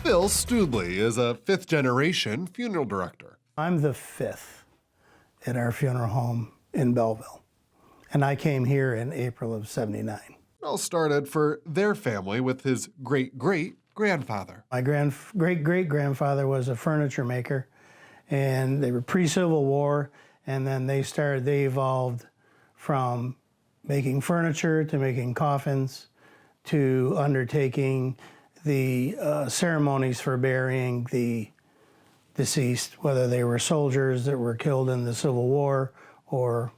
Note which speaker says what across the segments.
Speaker 1: Bill Stoodley is a fifth-generation funeral director.
Speaker 2: I'm the fifth at our funeral home in Belleville, and I came here in April of '79.
Speaker 1: It all started for their family with his great-great-grandfather.
Speaker 2: My great-great-grandfather was a furniture maker, and they were pre-Civil War, and then they evolved from making furniture to making coffins to undertaking the ceremonies for burying the deceased, whether they were soldiers that were killed in the Civil War or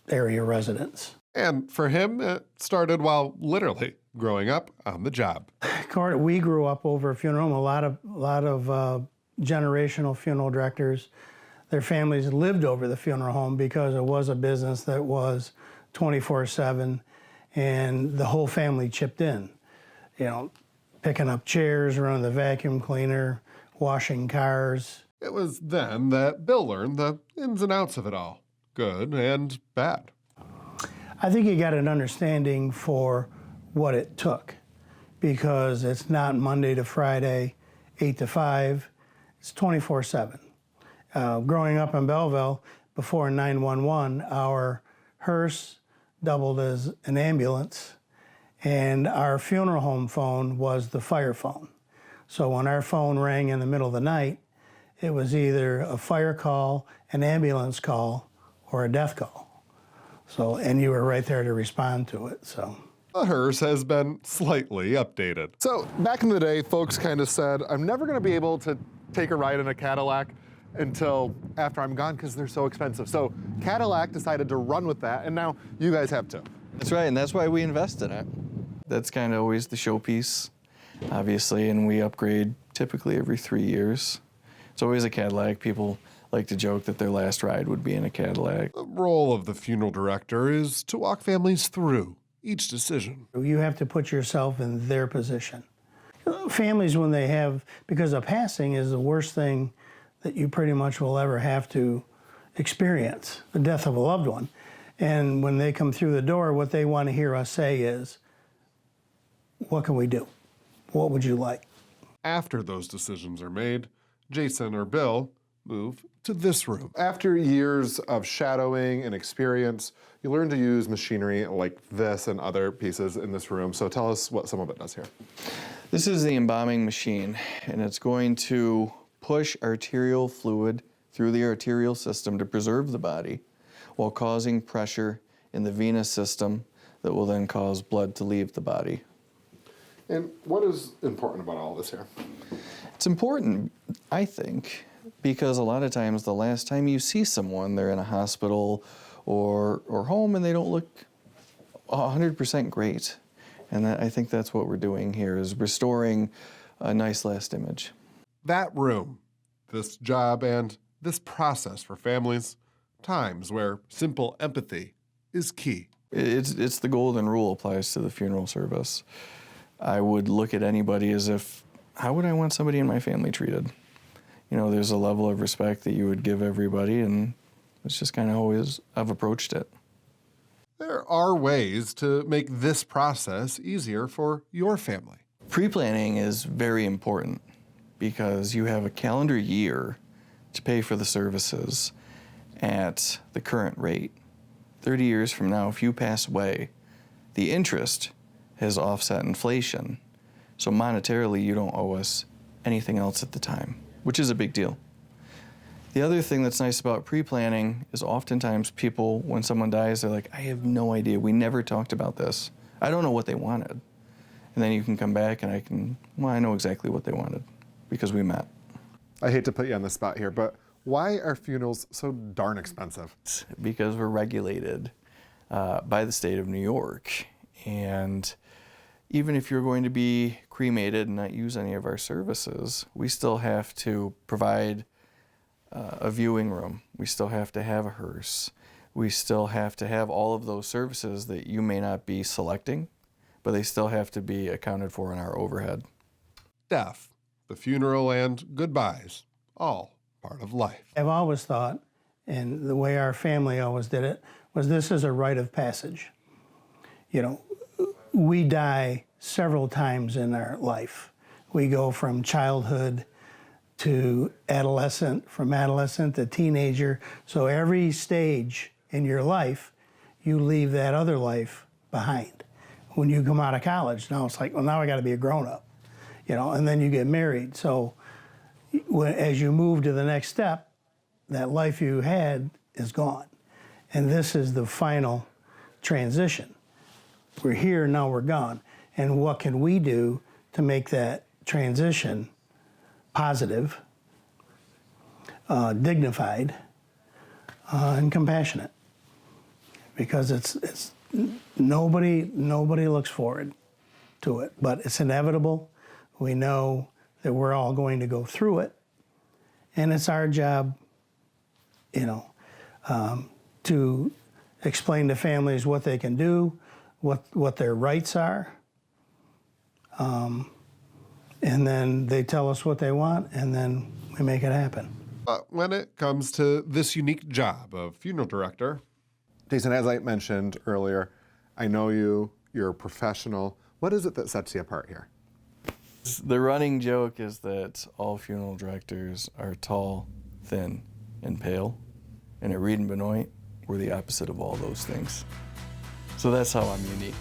Speaker 2: area residents.
Speaker 1: And for him, it started while literally growing up on the job.
Speaker 2: We grew up over a funeral home. A lot of generational funeral directors, their families lived over the funeral home because it was a business that was 24/7, and the whole family chipped in. You know, picking up chairs, running the vacuum cleaner, washing cars.
Speaker 1: It was then that Bill learned the ins and outs of it all, good and bad.
Speaker 2: I think you got an understanding for what it took, because it's not Monday to Friday, 8 to 5, it's 24/7. Growing up in Belleville, before 911, our hearse doubled as an ambulance, and our funeral home phone was the fire phone. So when our phone rang in the middle of the night, it was either a fire call, an ambulance call, or a death call. So, and you were right there to respond to it, so.
Speaker 1: The hearse has been slightly updated. So back in the day, folks kind of said, I'm never gonna be able to take a ride in a Cadillac until after I'm gone because they're so expensive. So Cadillac decided to run with that, and now you guys have to.
Speaker 3: That's right, and that's why we invest in it. That's kind of always the showpiece, obviously, and we upgrade typically every 3 years. It's always a Cadillac. People like to joke that their last ride would be in a Cadillac.
Speaker 1: The role of the funeral director is to walk families through each decision.
Speaker 2: You have to put yourself in their position. Families, when they have, because a passing is the worst thing that you pretty much will ever have to experience, the death of a loved one. And when they come through the door, what they want to hear us say is, what can we do? What would you like?
Speaker 1: After those decisions are made, Jason or Bill move to this room. After years of shadowing and experience, you learn to use machinery like this and other pieces in this room. So tell us what some of it does here.
Speaker 3: This is the embalming machine, and it's going to push arterial fluid through the arterial system to preserve the body while causing pressure in the venous system that will then cause blood to leave the body.
Speaker 1: And what is important about all this here?
Speaker 3: It's important, I think, because a lot of times the last time you see someone, they're in a hospital or home and they don't look 100% great. And I think that's what we're doing here, is restoring a nice last image.
Speaker 1: That room, this job, and this process for families, times where simple empathy is key.
Speaker 3: It's the golden rule applies to the funeral service. I would look at anybody as if, how would I want somebody in my family treated? You know, there's a level of respect that you would give everybody, and it's just kind of always I've approached it.
Speaker 1: There are ways to make this process easier for your family.
Speaker 3: Pre-planning is very important because you have a calendar year to pay for the services at the current rate. 30 years from now, if you pass away, the interest has offset inflation. So monetarily, you don't owe us anything else at the time, which is a big deal. The other thing that's nice about pre-planning is oftentimes people, when someone dies, they're like, I have no idea. We never talked about this. I don't know what they wanted. And then you can come back and I know exactly what they wanted because we met.
Speaker 1: I hate to put you on the spot here, but why are funerals so darn expensive?
Speaker 3: Because we're regulated by the state of New York. And even if you're going to be cremated and not use any of our services, we still have to provide a viewing room. We still have to have a hearse. We still have to have all of those services that you may not be selecting, but they still have to be accounted for in our overhead.
Speaker 1: Death, the funeral, and goodbyes, all part of life.
Speaker 2: I've always thought, and the way our family always did it, was this is a rite of passage. You know, we die several times in our life. We go from childhood to adolescent, from adolescent to teenager. So every stage in your life, you leave that other life behind. When you come out of college, now it's like, well, now I got to be a grown-up, and then you get married. So as you move to the next step, that life you had is gone. And this is the final transition. We're here, now we're gone. And what can we do to make that transition positive, dignified, and compassionate? Because it's nobody looks forward to it, but it's inevitable. We know that we're all going to go through it, and it's our job, to explain to families what they can do, what their rights are, and then they tell us what they want, and then we make it happen.
Speaker 1: When it comes to this unique job of funeral director, Jason, as I mentioned earlier, I know you're a professional. What is it that sets you apart here?
Speaker 3: The running joke is that all funeral directors are tall, thin, and pale. And at Reed and Benoit, we're the opposite of all those things. So that's how I'm unique.